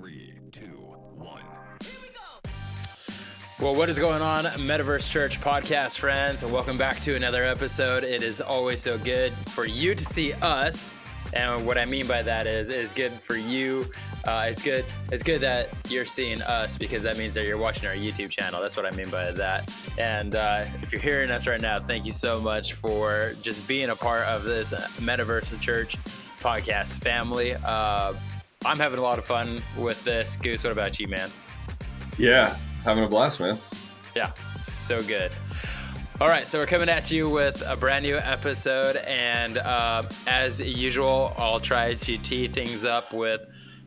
3, 2, 1. Well, what is going on, Metaverse Church podcast friends? Welcome back to another episode. It is always so good for you to see us, and what I mean by that is it is good for you. It's good that you're seeing us because that means that you're watching our YouTube channel. That's what I mean by that. And if you're hearing us right now, thank you so much for just being a part of this Metaverse Church podcast family. I'm having a lot of fun with this. Goose, what about you, man? Yeah, having a blast, man. Yeah, so good. All right, so we're coming at you with a brand new episode, and as usual, I'll try to tee things up with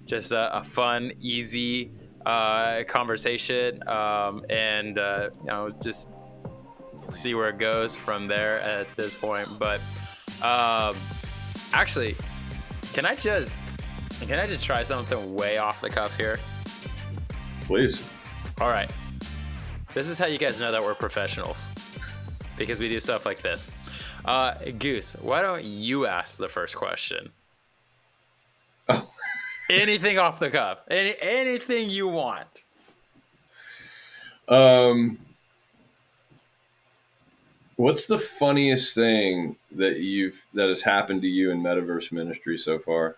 just a fun, easy conversation, and just see where it goes from there at this point. But actually, can I just try something way off the cuff here? Please. All right. This is how you guys know that we're professionals, because we do stuff like this. Goose, why don't you ask the first question? Oh. Anything off the cuff. Anything you want. What's the funniest thing that has happened to you in Metaverse ministry so far?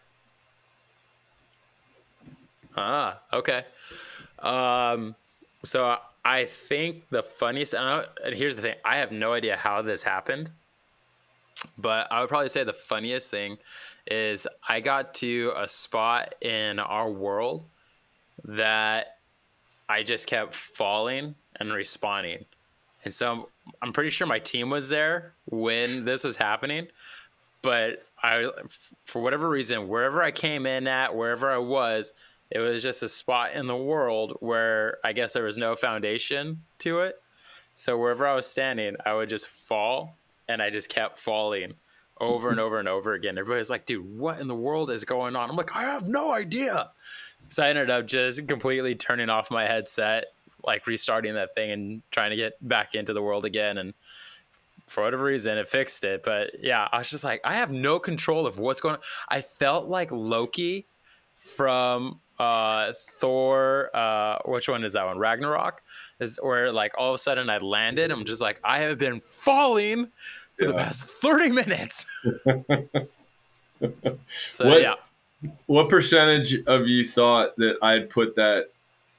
Okay. So I think the funniest, and here's the thing, I have no idea how this happened, but I would probably say the funniest thing is I got to a spot in our world that I just kept falling and respawning. And so I'm pretty sure my team was there when this was happening, but for whatever reason, wherever I came in at, wherever I was, it was just a spot in the world where I guess there was no foundation to it. So wherever I was standing, I would just fall, and I just kept falling over and over and over again. Everybody's like, dude, what in the world is going on? I'm like, I have no idea. So I ended up just completely turning off my headset, like restarting that thing and trying to get back into the world again. And for whatever reason, it fixed it. But yeah, I was just like, I have no control of what's going on. I felt like Loki from Thor, which one is that one? Ragnarok, is where like all of a sudden I landed. I'm just like, I have been falling for the past 30 minutes. So what percentage of you thought that I'd put that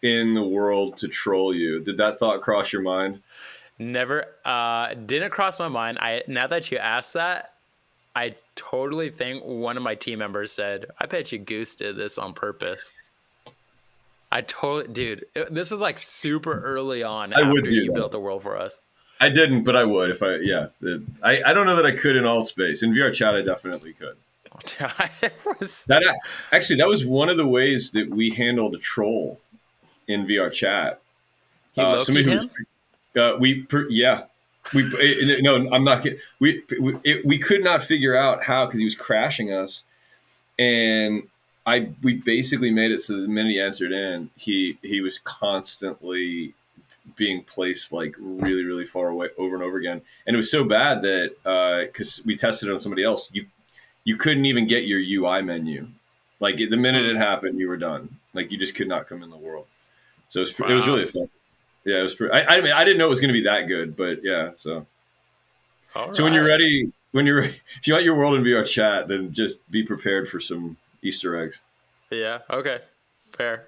in the world to troll you? Did that thought cross your mind? Never. Didn't cross my mind. Now that you asked that, I totally think one of my team members said, I bet you Goose did this on purpose. Dude, this was like super early on after you built the world for us. I didn't, but I would if I don't know that I could in alt space. In VR chat, I definitely could. That was one of the ways that we handled a troll in VR chat. Somebody who no, I'm not kidding. We could not figure out how, because he was crashing us, and we basically made it so that the minute he entered in, he was constantly being placed like really, really far away over and over again. And it was so bad that because we tested it on somebody else, you couldn't even get your UI menu. Like the minute it happened, you were done. Like you just could not come in the world. So it was really fun. Yeah, it was. I mean, I didn't know it was going to be that good, but yeah. So when you're ready, if you want your world in VR chat, then just be prepared for some Easter eggs. Yeah. Okay. Fair.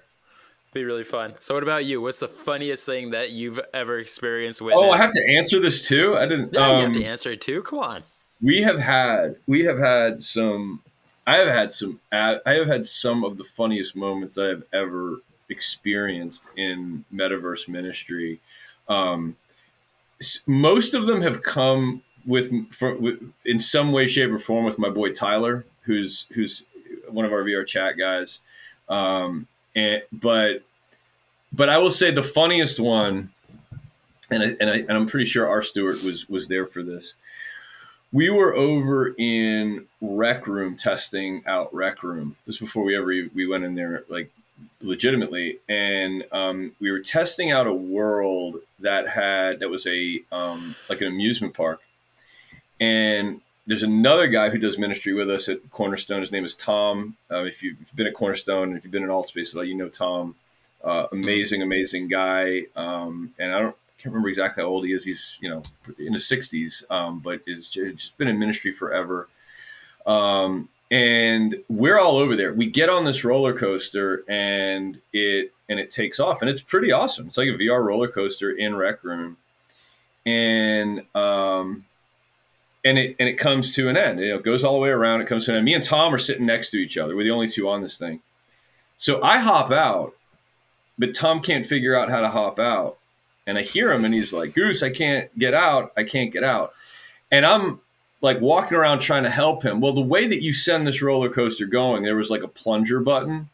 Be really fun. So what about you? What's the funniest thing that you've ever experienced with? Oh, I have to answer this too? I didn't. Yeah, you have to answer it too. Come on. I have had some of the funniest moments that I've ever experienced in Metaverse ministry. Most of them have come in some way, shape, or form with my boy Tyler, who's one of our VR chat guys. But I will say the funniest one, and I'm pretty sure our Stuart was there for this. We were over in Rec Room testing out Rec Room. This is before we went in there like legitimately, and we were testing out a world that was a like an amusement park, and there's another guy who does ministry with us at Cornerstone. His name is Tom. If you've been at Cornerstone, if you've been in Altspace at all, you know Tom. Amazing guy. And can't remember exactly how old he is. He's in his 60s, but is just been in ministry forever. And we're all over there. We get on this roller coaster, and it takes off, and it's pretty awesome. It's like a VR roller coaster in Rec Room, and it comes to an end. It goes all the way around. It comes to an end. Me and Tom are sitting next to each other. We're the only two on this thing. So I hop out, but Tom can't figure out how to hop out, and I hear him, and he's like, "Goose, I can't get out. I can't get out," and I'm like walking around trying to help him. Well, the way that you send this roller coaster going, there was like a plunger button.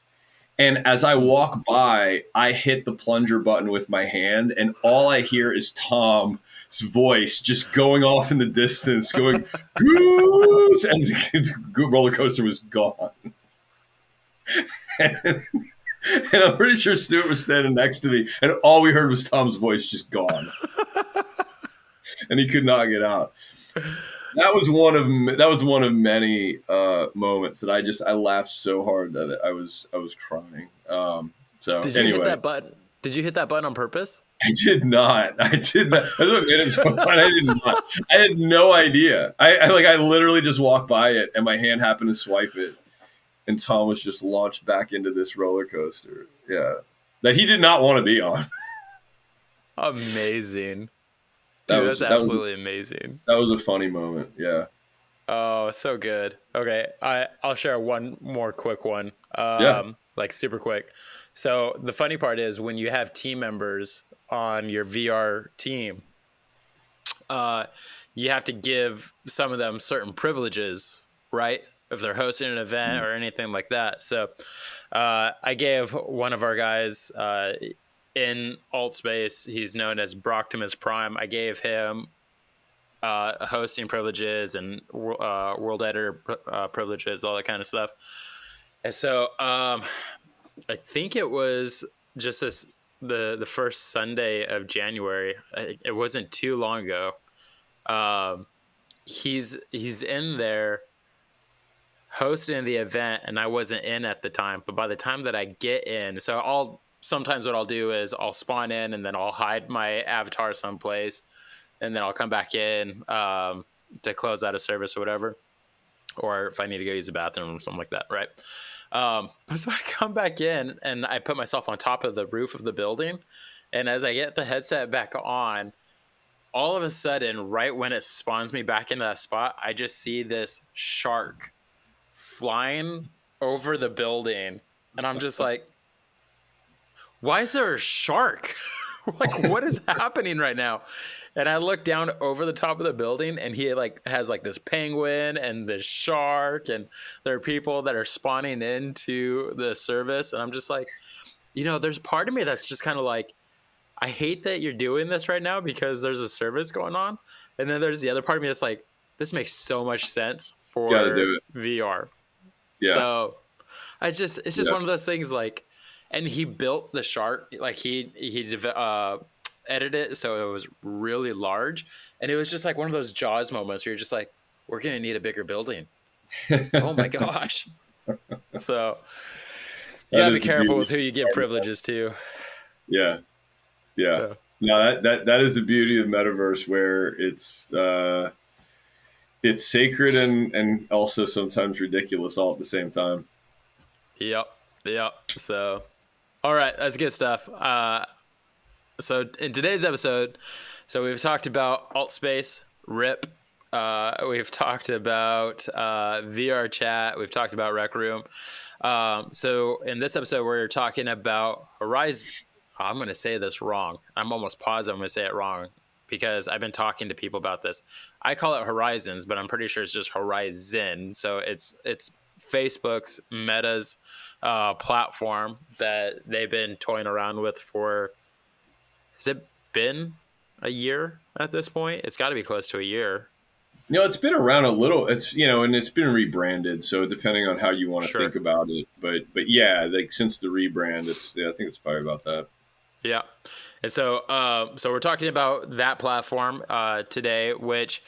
And as I walk by, I hit the plunger button with my hand, and all I hear is Tom's voice just going off in the distance, going, "Goose!" And the roller coaster was gone. And I'm pretty sure Stuart was standing next to me, and all we heard was Tom's voice just gone. And he could not get out. That was one of many moments that I laughed so hard that I was crying. So did you anyway, hit that button? Did you hit that button on purpose? I did not. That's what made it so fun. I did not. I had no idea. I literally just walked by it, and my hand happened to swipe it, and Tom was just launched back into this roller coaster. Yeah, that he did not want to be on. Amazing. Dude, that's absolutely amazing. That was a funny moment. Yeah. Oh, so good. Okay, I'll share one more quick one. Like super quick. So the funny part is when you have team members on your VR team, you have to give some of them certain privileges, right? If they're hosting an event or anything like that. So I gave one of our guys in Altspace, he's known as Broctimus Prime. I gave him hosting privileges and world editor privileges, all that kind of stuff. And so I think it was just the first Sunday of January. It wasn't too long ago. He's in there hosting the event, and I wasn't in at the time. But by the time that I get in, sometimes what I'll do is I'll spawn in, and then I'll hide my avatar someplace, and then I'll come back in to close out a service or whatever, or if I need to go use the bathroom or something like that, right? So I come back in, and I put myself on top of the roof of the building, and as I get the headset back on, all of a sudden, right when it spawns me back into that spot, I just see this shark flying over the building, and I'm just like, why is there a shark? Like, what is happening right now? And I look down over the top of the building, and he has this penguin and this shark, and there are people that are spawning into the service, and I'm just like, there's part of me that's just kind of like, I hate that you're doing this right now because there's a service going on, and then there's the other part of me that's like, this makes so much sense for VR. Yeah. So it's just one of those things like. And he built the shark, like he edited it so it was really large, and it was just like one of those Jaws moments where you're just like, we're gonna need a bigger building. Oh my gosh! So you gotta be careful with who you give privileges to. Yeah. No, that is the beauty of metaverse, where it's sacred and also sometimes ridiculous all at the same time. Yep. So. All right, that's good stuff. So in today's episode, we've talked about Altspace, RIP. We've talked about VR chat. We've talked about Rec Room. So in this episode, we're talking about Horizon. I'm going to say this wrong. I'm almost positive I'm going to say it wrong because I've been talking to people about this. I call it Horizons, but I'm pretty sure it's just Horizon. So it's Facebook's, Meta's platform that they've been toying around with for, has it been a year at this point? It's got to be close to a year. It's been around a little. It's and it's been rebranded. So depending on how you want to think about it, but yeah, like since the rebrand, I think it's probably about that. Yeah, and so we're talking about that platform today, which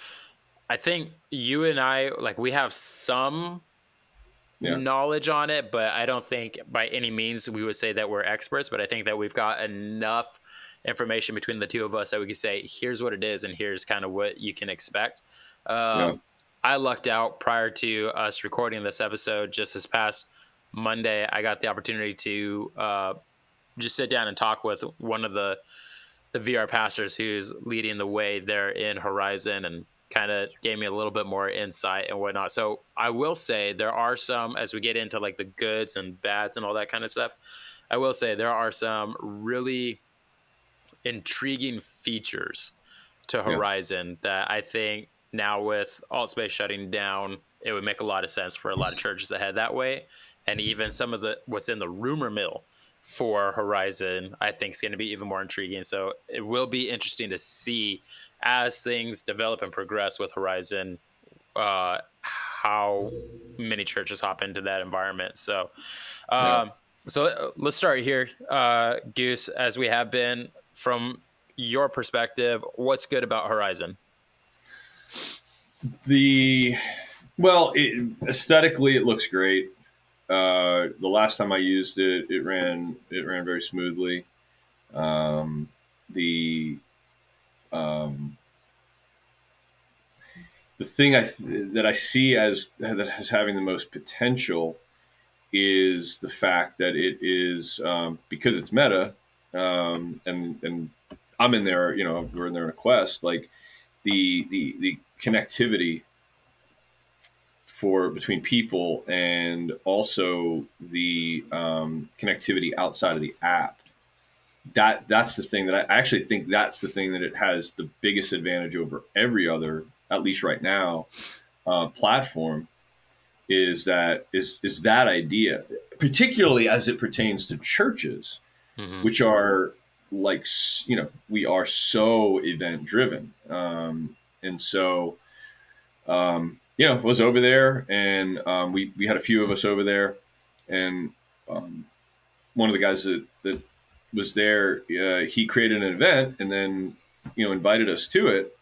I think you and I, like, we have some Yeah. knowledge on it, but I don't think by any means we would say that we're experts. But I think that we've got enough information between the two of us that we can say, here's what it is, and here's kind of what you can expect. Yeah. I lucked out prior to us recording this episode. Just this past Monday, I got the opportunity to just sit down and talk with one of the VR pastors who's leading the way there in Horizon, and kind of gave me a little bit more insight and whatnot. So I will say there are some, as we get into like the goods and bads and all that kind of stuff, I will say there are some really intriguing features to Horizon that I think now with AltSpace shutting down, it would make a lot of sense for a lot of churches that head that way. And even some of the what's in the rumor mill for Horizon, I think is going to be even more intriguing. So it will be interesting to see as things develop and progress with Horizon, how many churches hop into that environment. So, let's start here, Goose, as we have been. From your perspective, what's good about Horizon? Aesthetically, it looks great. The last time I used it, it ran very smoothly. The thing that I see as having the most potential is the fact that it is, because it's meta, and I'm in there. We're in there in a quest. Like the connectivity between people, and also the connectivity outside of the app. That's the thing that I actually think that's the thing that it has the biggest advantage over every other, at least right now, platform, is that idea, particularly as it pertains to churches, which are like, we are so event driven, and so I was over there, and we had a few of us over there, and one of the guys that was there, he created an event and then invited us to it,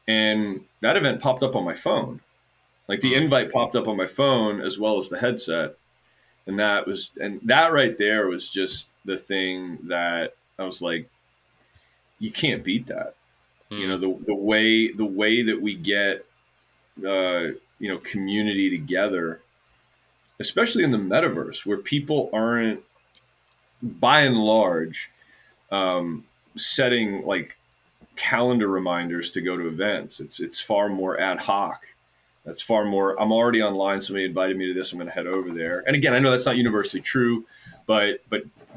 and that event popped up on my phone. Like the invite popped up on my phone as well as the headset, and that right there was just the thing that I was like, you can't beat that. The way that we get community together, especially in the metaverse, where people aren't, by and large, setting like calendar reminders to go to events. It's far more ad hoc. That's far more, I'm already online, somebody invited me to this, I'm going to head over there. And again, I know that's not universally true, but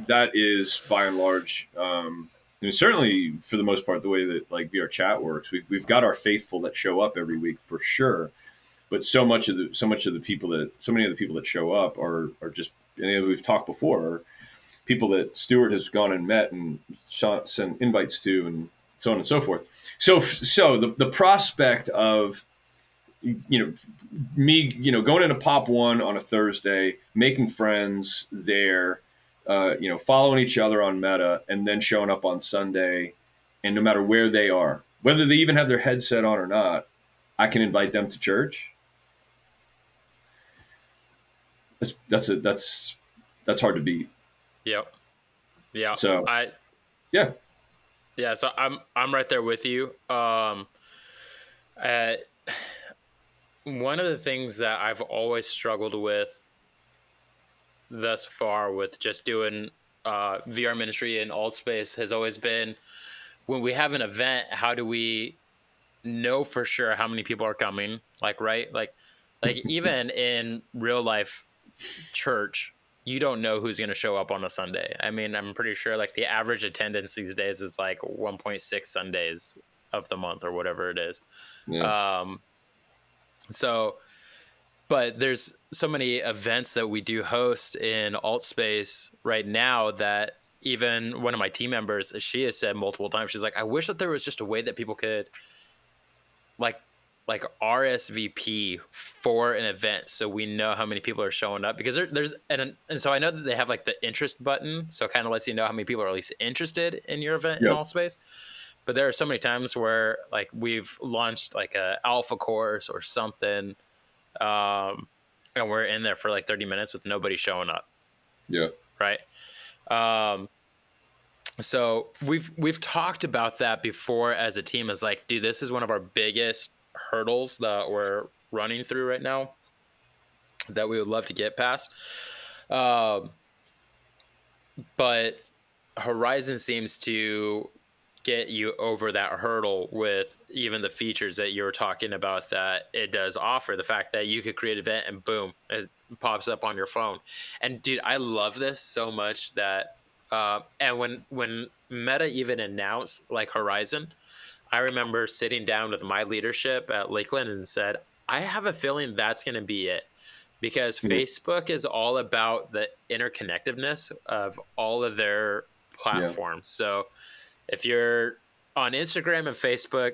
that is by and large, and certainly for the most part, the way that like VR chat works. We've got our faithful that show up every week for sure, but so many of the people that show up are just, and we've talked before, are people that Stuart has gone and met and sent invites to, and so on and so forth. So the prospect of me going into Pop One on a Thursday, making friends there, following each other on Meta, and then showing up on Sunday, and no matter where they are, whether they even have their headset on or not, I can invite them to church. That's hard to beat. Yep. Yeah. So So I'm right there with you. One of the things that I've always struggled with thus far with just doing VR ministry in AltSpace has always been, when we have an event, how do we know for sure how many people are coming? Like, right? Like even in real life church, you don't know who's going to show up on a Sunday. I mean, I'm pretty sure like the average attendance these days is like 1.6 Sundays of the month or whatever it is. Yeah. But there's so many events that we do host in AltSpace right now that even one of my team members, she has said multiple times, she's like, I wish that there was just a way that people could like RSVP for an event so we know how many people are showing up, because there's and so I know that they have like the interest button, so it kind of lets you know how many people are at least interested in your event in AltSpace. But there are so many times where like we've launched like a alpha course or something, and we're in there for like 30 minutes with nobody showing up, Yeah. right? Um, so we've talked about that before as a team. As like, dude, this is one of our biggest hurdles that we're running through right now that we would love to get past. Um, but Horizon seems to get you over that hurdle with even the features that you were talking about that it does offer. The fact that you could create an event and boom, it pops up on your phone. And dude, I love this so much that and when Meta even announced like Horizon, I remember sitting down with my leadership at Lakeland and said, I have a feeling that's going to be it, because Facebook is all about the interconnectedness of all of their platforms. So if you're on Instagram and Facebook,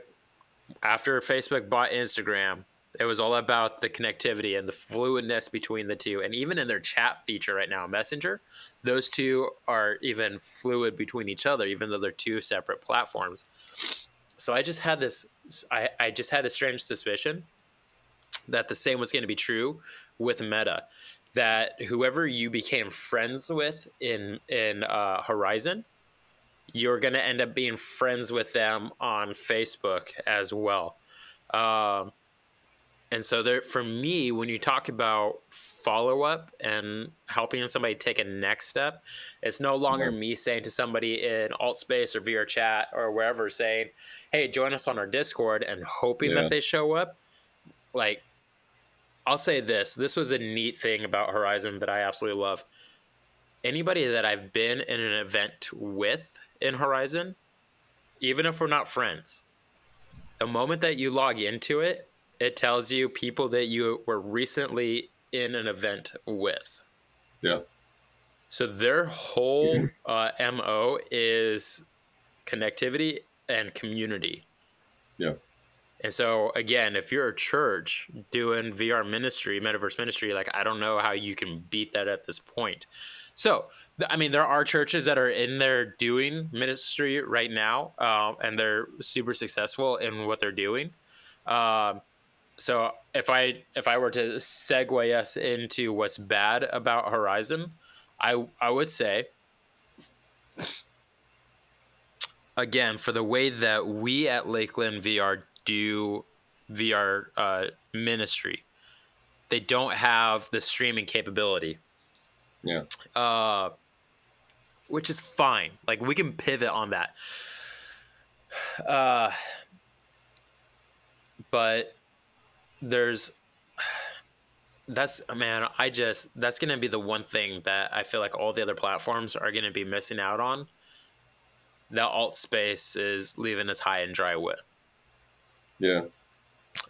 after Facebook bought Instagram, it was all about the connectivity and the fluidness between the two. And even in their chat feature right now, Messenger, those two are even fluid between each other, even though they're two separate platforms. So I just had this, I just had a strange suspicion that the same was going to be true with Meta, that whoever you became friends with in Horizon, you're going to end up being friends with them on Facebook as well. And so there, for me, when you talk about follow up and helping somebody take a next step, it's no longer me saying to somebody in Altspace or VR Chat or wherever, saying, hey, join us on our Discord, and hoping that they show up. Like, I'll say this was a neat thing about Horizon that I absolutely love. Anybody that I've been in an event with in Horizon, even if we're not friends, the moment that you log into it, it tells you people that you were recently in an event with. Yeah. So their whole MO is connectivity and community. Yeah. And so again, if you're a church doing VR ministry, metaverse ministry, like, I don't know how you can beat that at this point. So, I mean, there are churches that are in there doing ministry right now, and they're super successful in what they're doing. So if I were to segue us into what's bad about Horizon, I would say, again, for the way that we at Lakeland VR do VR ministry, they don't have the streaming capability. Yeah. Which is fine. Like, we can pivot on that. But there's that's that's going to be the one thing that I feel like all the other platforms are going to be missing out on, that Altspace is leaving us high and dry with. Yeah.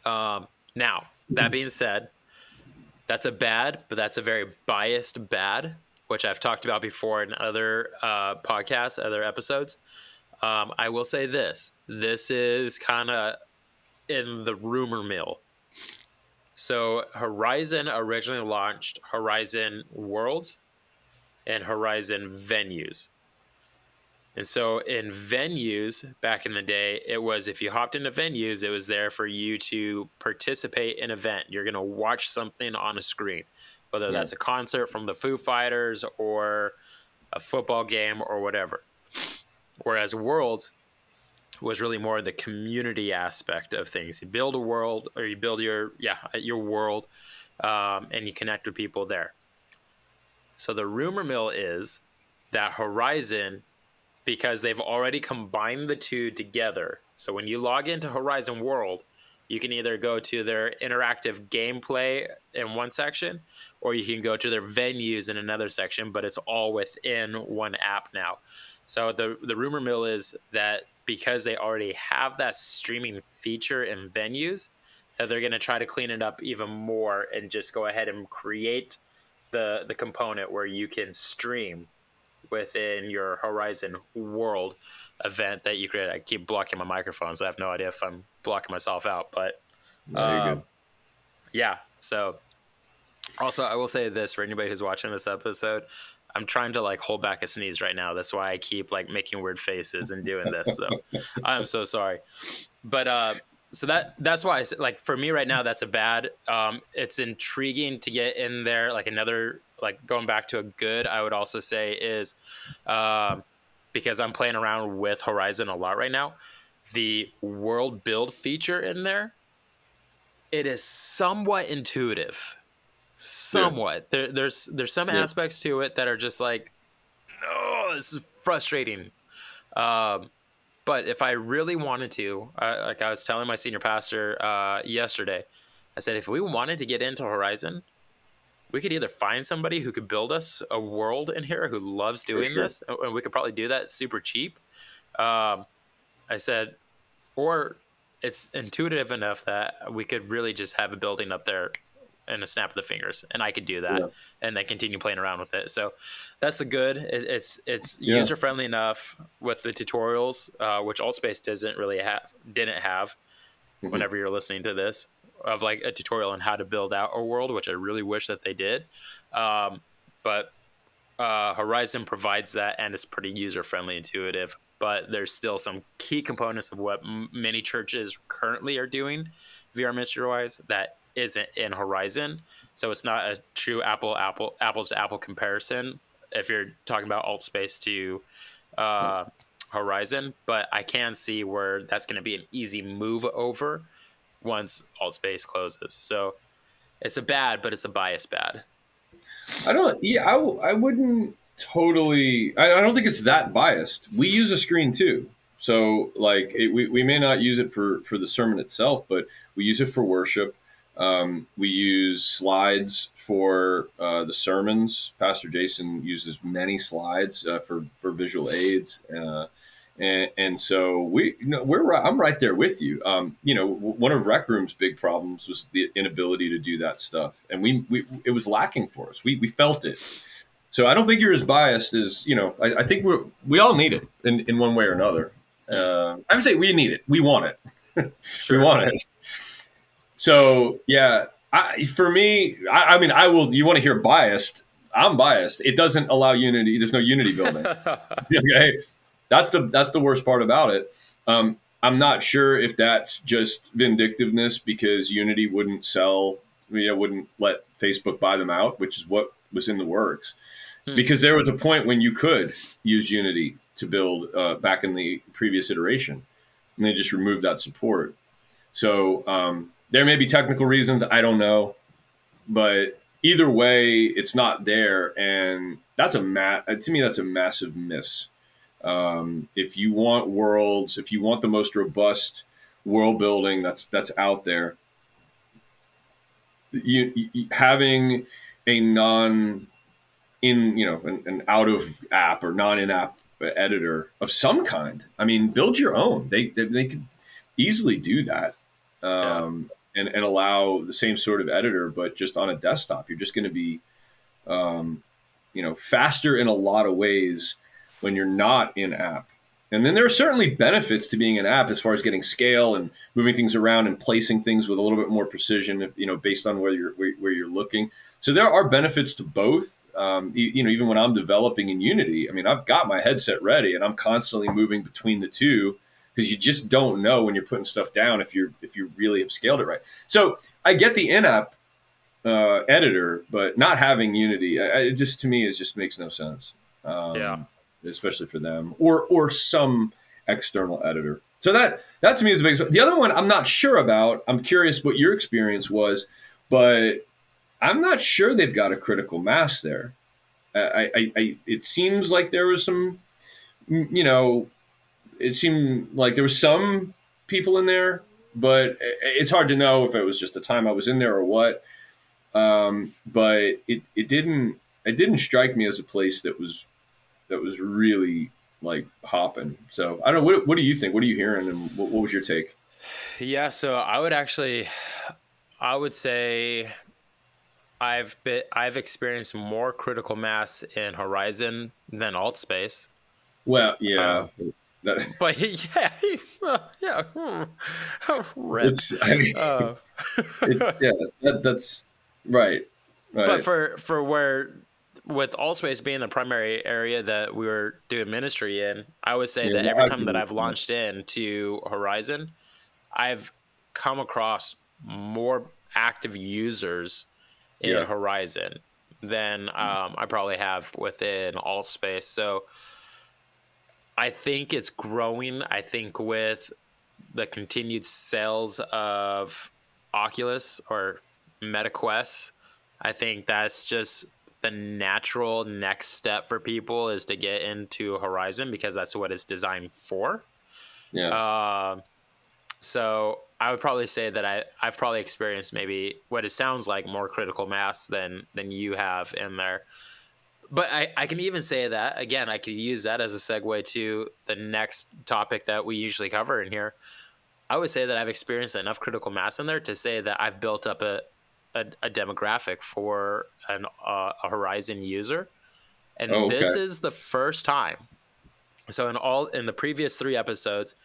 Now, that being said, that's a bad, but that's a very biased bad, which I've talked about before in other podcasts, other episodes. I will say this is kind of in the rumor mill. So Horizon originally launched Horizon Worlds and Horizon Venues. And so in Venues, back in the day, it was, if you hopped into Venues, it was there for you to participate in an event. You're going to watch something on a screen, whether that's a concert from the Foo Fighters or a football game or whatever. Whereas Worlds was really more the community aspect of things. You build a world, or you build your world, and you connect with people there. So the rumor mill is that Horizon, because they've already combined the two together. So when you log into Horizon World, you can either go to their interactive gameplay in one section, or you can go to their venues in another section, but it's all within one app now. So the rumor mill is that because they already have that streaming feature in venues, that they're going to try to clean it up even more and just go ahead and create the component where you can stream within your Horizon World event that you create. I keep blocking my microphone, so I have no idea if I'm blocking myself out, but You're good. yeah. So also, I will say this for anybody who's watching this episode, I'm trying to like hold back a sneeze right now. That's why I keep like making weird faces and doing this. So I'm so sorry. But so that's why I said, like, for me right now, that's a bad. It's intriguing to get in there. Like another, like going back to a good, I would also say is, because I'm playing around with Horizon a lot right now, the world build feature in there, it is somewhat intuitive. Somewhat. There's some aspects to it that are just like, no, this is frustrating. But if I really wanted to, like I was telling my senior pastor yesterday, I said, if we wanted to get into Horizon, we could either find somebody who could build us a world in here who loves doing this, and we could probably do that super cheap. I said, or it's intuitive enough that we could really just have a building up there in a snap of the fingers, and I could do that and then continue playing around with it. So that's the good. It's user friendly enough with the tutorials, which Altspace didn't have whenever you're listening to this, of like a tutorial on how to build out a world, which I really wish that they did. But Horizon provides that, and it's pretty user friendly, intuitive. But there's still some key components of what many churches currently are doing VR ministry wise that isn't in Horizon. So it's not a true apples to apple comparison if you're talking about Altspace to Horizon. But I can see where that's going to be an easy move over once Altspace closes. So it's a bad, but it's a biased bad. I wouldn't totally, I don't think it's that biased. We use a screen too. So like we may not use it for the sermon itself, but we use it for worship. We use slides for the sermons. Pastor Jason uses many slides for visual aids. And so I'm right there with you. One of Rec Room's big problems was the inability to do that stuff, and it was lacking for us. We felt it. So I don't think you're as biased as I think we all need it in one way or another. I would say we need it. We want it. Sure. We want it. So yeah, for me, I mean, I will. You want to hear biased? I'm biased. It doesn't allow unity. There's no unity building. Okay. That's the worst part about it. I'm not sure if that's just vindictiveness because Unity wouldn't wouldn't let Facebook buy them out, which is what was in the works. Because there was a point when you could use Unity to build back in the previous iteration, and they just removed that support. So there may be technical reasons, I don't know, but either way, it's not there, and to me that's a massive miss. If you want worlds, if you want the most robust world building that's out there, you having a an out of app or non-in-app editor of some kind. I mean, build your own. They could easily do that, and allow the same sort of editor, but just on a desktop. You're just going to be, faster in a lot of ways when you're not in app. And then there are certainly benefits to being an app as far as getting scale and moving things around and placing things with a little bit more precision, based on where you're looking. So there are benefits to both. Even when I'm developing in Unity, I mean, I've got my headset ready and I'm constantly moving between the two because you just don't know when you're putting stuff down if you really have scaled it right. So I get the in-app editor, but not having Unity, it just to me just makes no sense. Especially for them or some external editor. So that to me is the biggest. The other one I'm not sure about. I'm curious what your experience was, but I'm not sure they've got a critical mass there. It seems like there was some, it seemed like there was some people in there, but it's hard to know if it was just the time I was in there or what. But it didn't strike me as a place that was really like hopping. So I don't know. What do you think? What are you hearing? And what was your take? Yeah. So I would say I've experienced more critical mass in Horizon than Altspace. Well, yeah. But yeah. That's right. But for where with Allspace being the primary area that we were doing ministry in, I would say Yeah, that that every has time to that be I've launched into Horizon, I've come across more active users in yeah. Horizon than I probably have within Allspace. So I think it's growing. I think with the continued sales of Oculus or MetaQuest, I think that's just the natural next step for people is to get into Horizon because that's what it's designed for. Yeah. Um, so I would probably say that I've probably experienced maybe what it sounds like more critical mass than you have in there. But I can even say that again, I could use that as a segue to the next topic that we usually cover in here. I would say that I've experienced enough critical mass in there to say that I've built up a demographic for a Horizon user, and Oh, this okay. is the first time. So in the previous 3 episodes,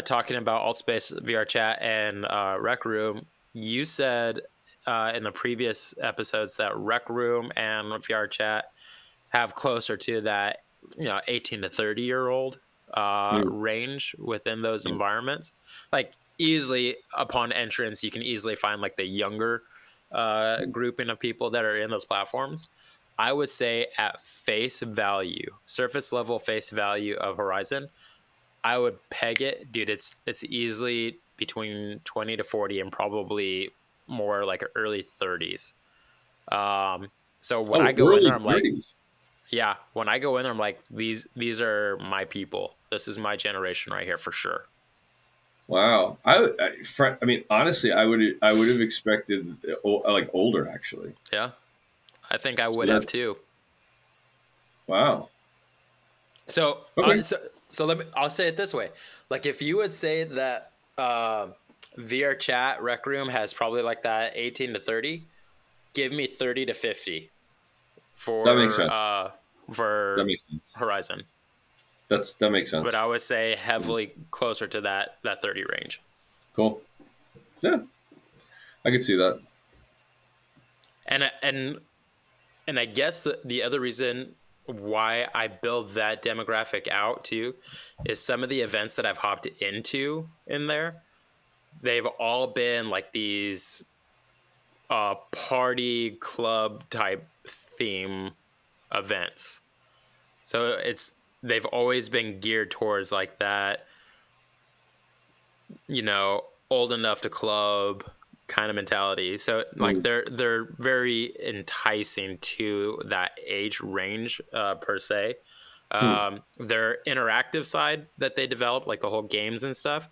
talking about AltSpace, VR Chat, and Rec Room, you said in the previous episodes that Rec Room and VR Chat have closer to that 18 to 30-year-old Mm, range within those yeah. environments. Like easily upon entrance, you can easily find like the younger grouping of people that are in those platforms. I would say at face value, surface level face value of Horizon, I would peg it, dude. It's easily between 20 to 40 and probably more like early 30s. Um, so when I Oh, go in there, early I'm like, 30s. yeah, when I go in there, I'm like, these are my people. This is my generation right here for sure. Wow. I mean, honestly, I would have expected like older actually. Yeah, I think I So would have that's too. wow. So, Okay. so let me. I'll say it this way: like, if you would say that VR Chat Rec Room has probably like that 18 to 30, give me 30 to 50 That makes sense. That for makes sense. Horizon. That makes But sense. I would say heavily closer to that 30 range. Cool. Yeah, I could see that. And and I guess the other reason why I build that demographic out too is some of the events that I've hopped into in there. They've all been like these party club type theme events. So they've always been geared towards like that, old enough to club kind of mentality. So like Mm, they're very enticing to that age range per se. hmm. Their interactive side that they develop, like the whole games and stuff,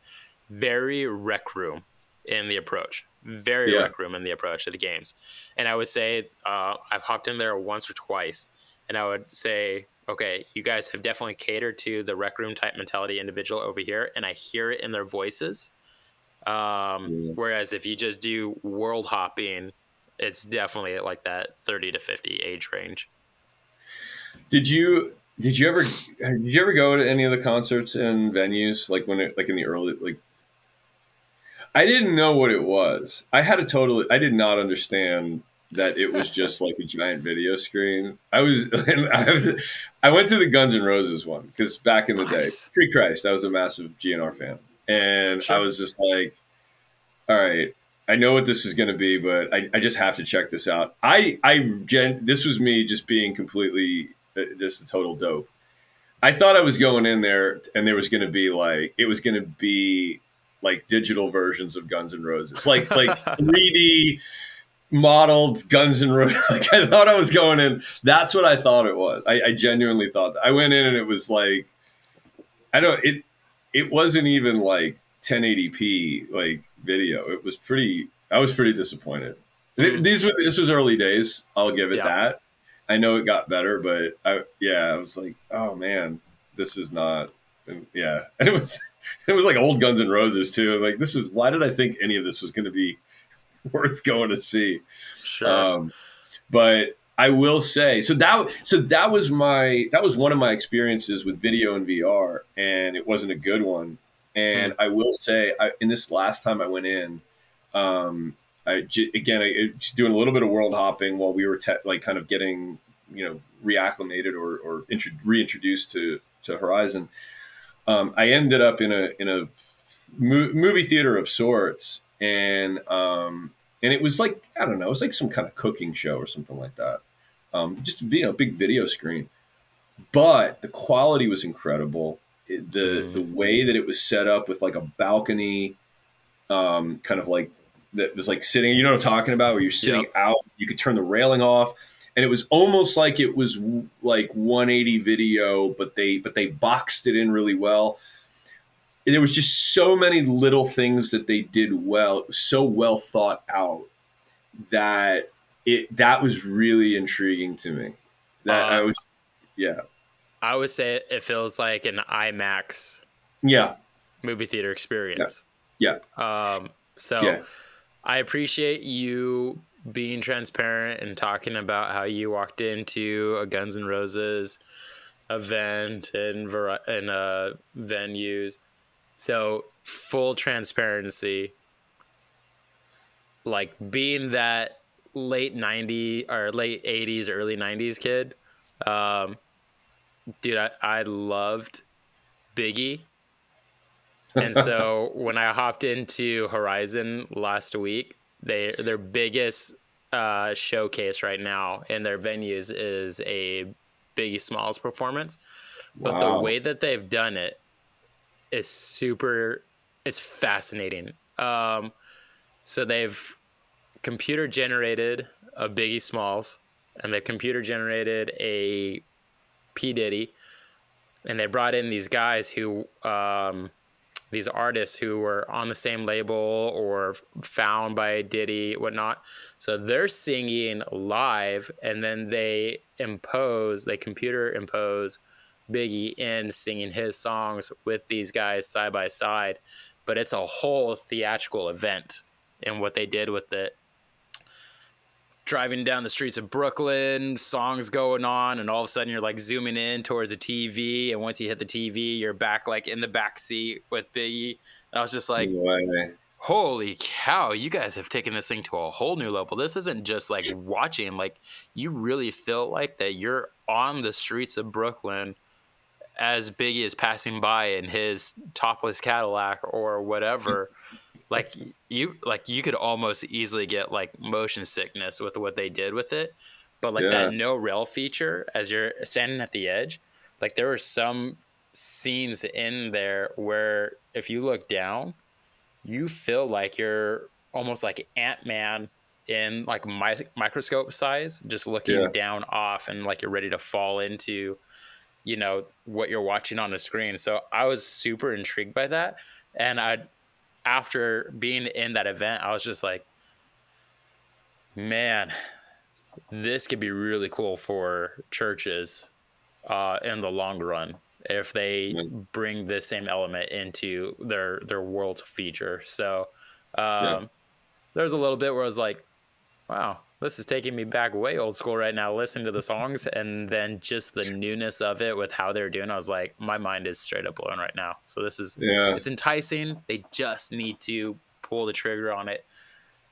very Rec Room in the approach. Very Yeah. Rec Room in the approach to the games. And I would say I've hopped in there once or twice, and I would say, okay, you guys have definitely catered to the Rec Room type mentality individual over here, and I hear it in their voices. Yeah. Whereas if you just do world hopping, it's definitely like that 30 to 50 age range. Did you ever go to any of the concerts and venues like when it like in the early like I didn't know what it was. I did not understand that it was just like a giant video screen. I went to the Guns N' Roses one because back in the day, Nice. pre Christ, I was a massive GNR fan, and I Sure. was just like, all right, I know what this is going to be, but I just have to check this out. This was me just being completely just a total dope. I thought I was going in there and there was going to be like it was going to be like digital versions of Guns N' Roses, like 3D modeled Guns N' Roses. Like I thought I was going in. That's what I thought it was. I genuinely thought that. I went in and it was like I don't it. It wasn't even like 1080p like video. It was pretty. I was pretty disappointed. Mm, This was early days. I'll give it yeah. that. I know it got better, but I was like, oh man, this is not. And yeah, and it was like old Guns N' Roses too. Like this is why did I think any of this was going to be worth going to see? Sure. Um, but I will say, that was one of my experiences with video and VR, and it wasn't a good one. Mm, And I will say, in this last time I went in, again, just doing a little bit of world hopping while we were like kind of getting reacclimated or reintroduced to Horizon. I ended up in a movie theater of sorts, and it was like, I don't know, it was like some kind of cooking show or something like that. Just big video screen, but the quality was incredible. The way that it was set up with like a balcony, kind of like that was like sitting. You know what I'm talking about? Where you're sitting out, you could turn the railing off, and it was almost like it was like 180 video, but they boxed it in really well. There was just so many little things that they did well. It was so well thought out that that was really intriguing to me. That I was, yeah. I would say it feels like an IMAX movie theater experience. Yeah. So Yeah. I appreciate you being transparent and talking about how you walked into a Guns N' Roses event and venues. So full transparency, like being that late 90s or late 80s, early 90s kid, dude, I loved Biggie. And so when I hopped into Horizon last week, their biggest showcase right now in their venues is a Biggie Smalls performance. Wow. But the way that they've done it is it's fascinating. So they've computer generated a Biggie Smalls, and they've computer generated a P. Diddy, and they brought in these guys who these artists who were on the same label or found by Diddy, whatnot. So they're singing live, and then they computer impose Biggie in singing his songs with these guys side by side. But it's a whole theatrical event in what they did with it. Driving down the streets of Brooklyn, songs going on, and all of a sudden you're like zooming in towards a TV, and once you hit the TV, you're back like in the back seat with Biggie. And I was just like, holy cow, you guys have taken this thing to a whole new level. This isn't just like watching, like you really feel like that you're on the streets of Brooklyn as Biggie is passing by in his topless Cadillac or whatever. Like you could almost easily get like motion sickness with what they did with it. But like that no rail feature as you're standing at the edge, like there were some scenes in there where if you look down, you feel like you're almost like Ant-Man in like microscope size, just looking down off, and like you're ready to fall into, what you're watching on the screen. So I was super intrigued by that. And after being in that event, I was just like, man, this could be really cool for churches in the long run if they bring this same element into their world feature. So there's a little bit where I was like, wow, this is taking me back way old school right now, listening to the songs, and then just the newness of it with how they're doing. I was like, my mind is straight up blown right now. So this is, it's enticing. They just need to pull the trigger on it.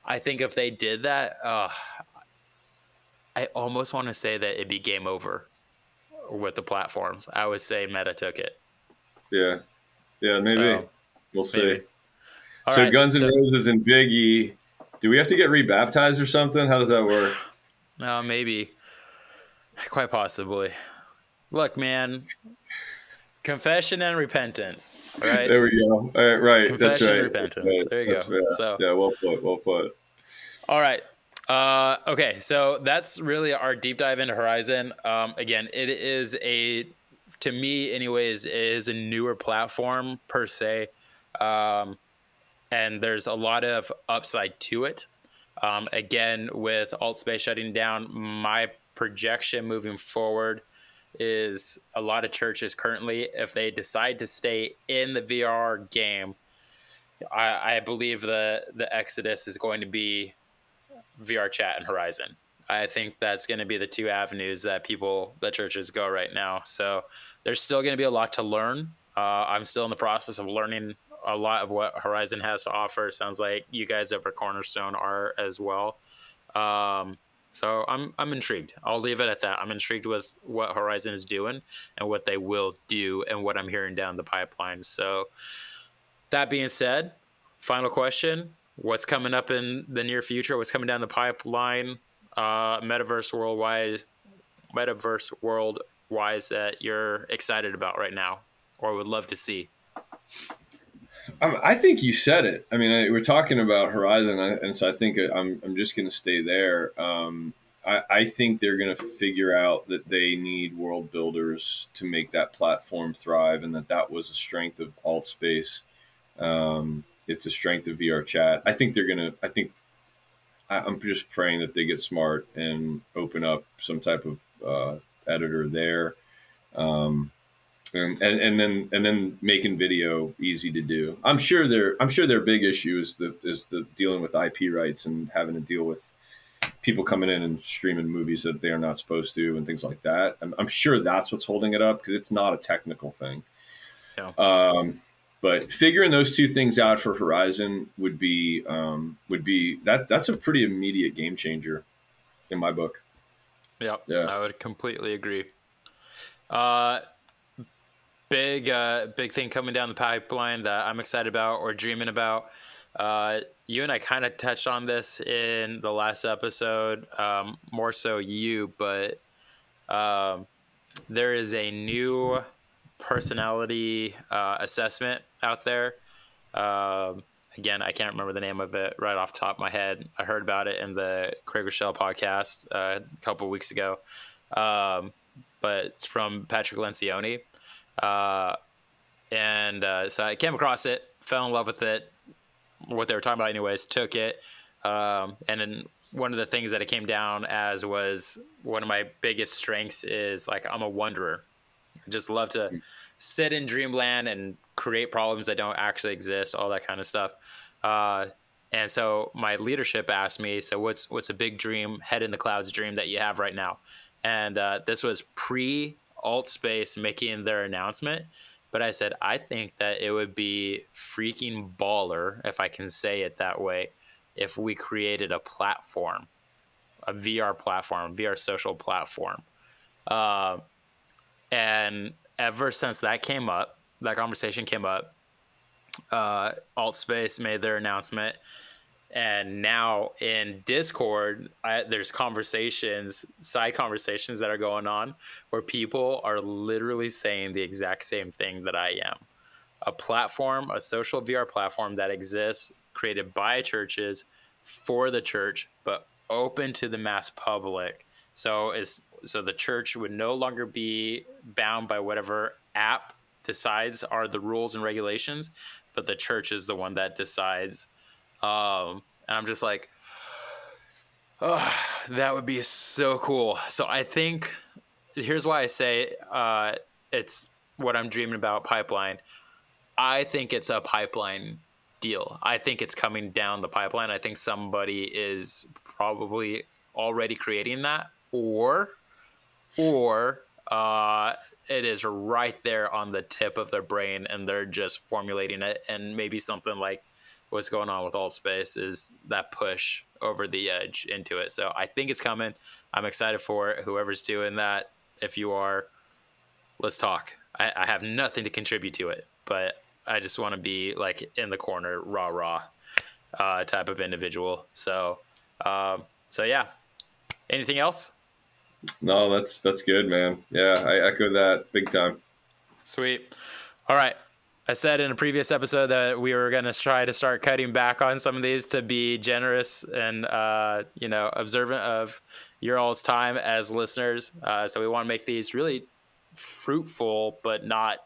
I think if they did that, I almost want to say that it'd be game over with the platforms. I would say Meta took it. Yeah, maybe. So, we'll see. Maybe. So right, Guns N' Roses and Biggie, do we have to get rebaptized or something? How does that work? Maybe. Quite possibly. Look, man. Confession and repentance. Right? There we go. All right, right. Confession That's right. and repentance. Right. There you go. Yeah. So, well put. All right. Okay, so that's really our deep dive into Horizon. Again, it is to me anyways, it is a newer platform per se. And there's a lot of upside to it. Again, with Altspace shutting down, my projection moving forward is a lot of churches currently, if they decide to stay in the VR game, I believe the exodus is going to be VR chat and Horizon. I think that's going to be the two avenues that churches go right now. So there's still going to be a lot to learn. I'm still in the process of learning a lot of what Horizon has to offer. It sounds like you guys over Cornerstone are as well. So I'm intrigued. I'll leave it at that. I'm intrigued with what Horizon is doing and what they will do and what I'm hearing down the pipeline. So that being said, final question: what's coming up in the near future? What's coming down the pipeline? Metaverse worldwide that you're excited about right now or would love to see? I think you said it. I mean, we're talking about Horizon, and so I think I'm just going to stay there. I think they're going to figure out that they need world builders to make that platform thrive, and that was a strength of Altspace. It's a strength of VR chat. I think they're going to. I'm just praying that they get smart and open up some type of editor there. And then making video easy to do. I'm sure their big issue is the dealing with IP rights and having to deal with people coming in and streaming movies that they are not supposed to and things like that. I'm sure that's what's holding it up because it's not a technical thing. Yeah. But figuring those two things out for Horizon would be that's a pretty immediate game changer in my book. Yeah. I would completely agree. Big thing coming down the pipeline that I'm excited about or dreaming about. You and I kind of touched on this in the last episode, more so you, but there is a new personality assessment out there. Again, I can't remember the name of it right off the top of my head. I heard about it in the Craig Rochelle podcast a couple of weeks ago, but it's from Patrick Lencioni. So I came across it, fell in love with it, what they were talking about anyways, took it. And then one of the things that it came down as was one of my biggest strengths is like, I'm a wanderer. I just love to sit in dreamland and create problems that don't actually exist, all that kind of stuff. And so my leadership asked me, so what's a big dream, head in the clouds dream that you have right now? And, this was Altspace making their announcement, but I said I think that it would be freaking baller, if I can say it that way, if we created a platform, a VR social platform. And ever since that conversation came up, Altspace made their announcement. And now in Discord, there's side conversations that are going on where people are literally saying the exact same thing that I am. A social VR platform that exists, created by churches for the church, but open to the mass public. So the church would no longer be bound by whatever app decides are the rules and regulations, but the church is the one that decides. And I'm just like, oh, that would be so cool. So I think here's why I say it's what I'm dreaming about pipeline. I think it's a pipeline deal. I think it's coming down the pipeline. I think somebody is probably already creating that, or it is right there on the tip of their brain and they're just formulating it. And maybe something like what's going on with Altspace is that push over the edge into it. So I think it's coming. I'm excited for it. Whoever's doing that, if you are, let's talk. I have nothing to contribute to it, but I just want to be like in the corner, rah type of individual. So yeah. Anything else? No, that's good, man. Yeah, I echo that big time. Sweet. All right. I said in a previous episode that we were going to try to start cutting back on some of these to be generous and, observant of your all's time as listeners. So we want to make these really fruitful, but not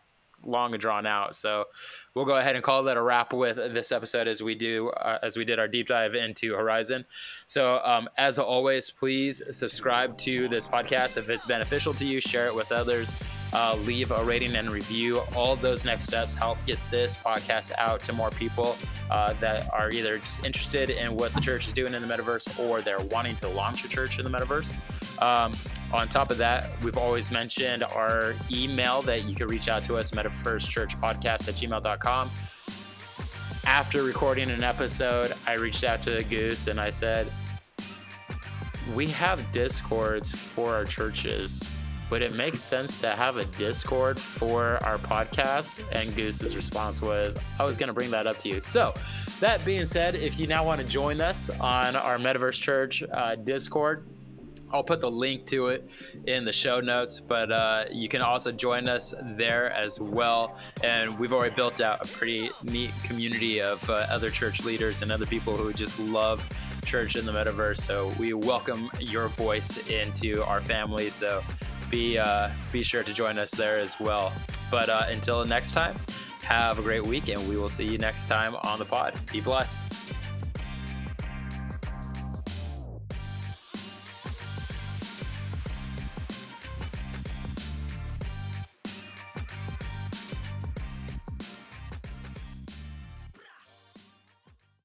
long and drawn out. So we'll go ahead and call that a wrap with this episode as we did our deep dive into Horizon. So as always, please subscribe to this podcast if it's beneficial to you. Share it with others. Leave a rating and review. All those next steps help get this podcast out to more people that are either just interested in what the church is doing in the metaverse or they're wanting to launch a church in the metaverse. On top of that, we've always mentioned our email that you can reach out to us, metaversechurchpodcast@gmail.com. After recording an episode, I reached out to Goose and I said, we have Discords for our churches. Would it make sense to have a Discord for our podcast? And Goose's response was, I was going to bring that up to you. So that being said, if you now want to join us on our Metaverse Church Discord, I'll put the link to it in the show notes, but you can also join us there as well. And we've already built out a pretty neat community of other church leaders and other people who just love church in the metaverse. So we welcome your voice into our family. So be sure to join us there as well. But until next time, have a great week, and we will see you next time on the pod. Be blessed.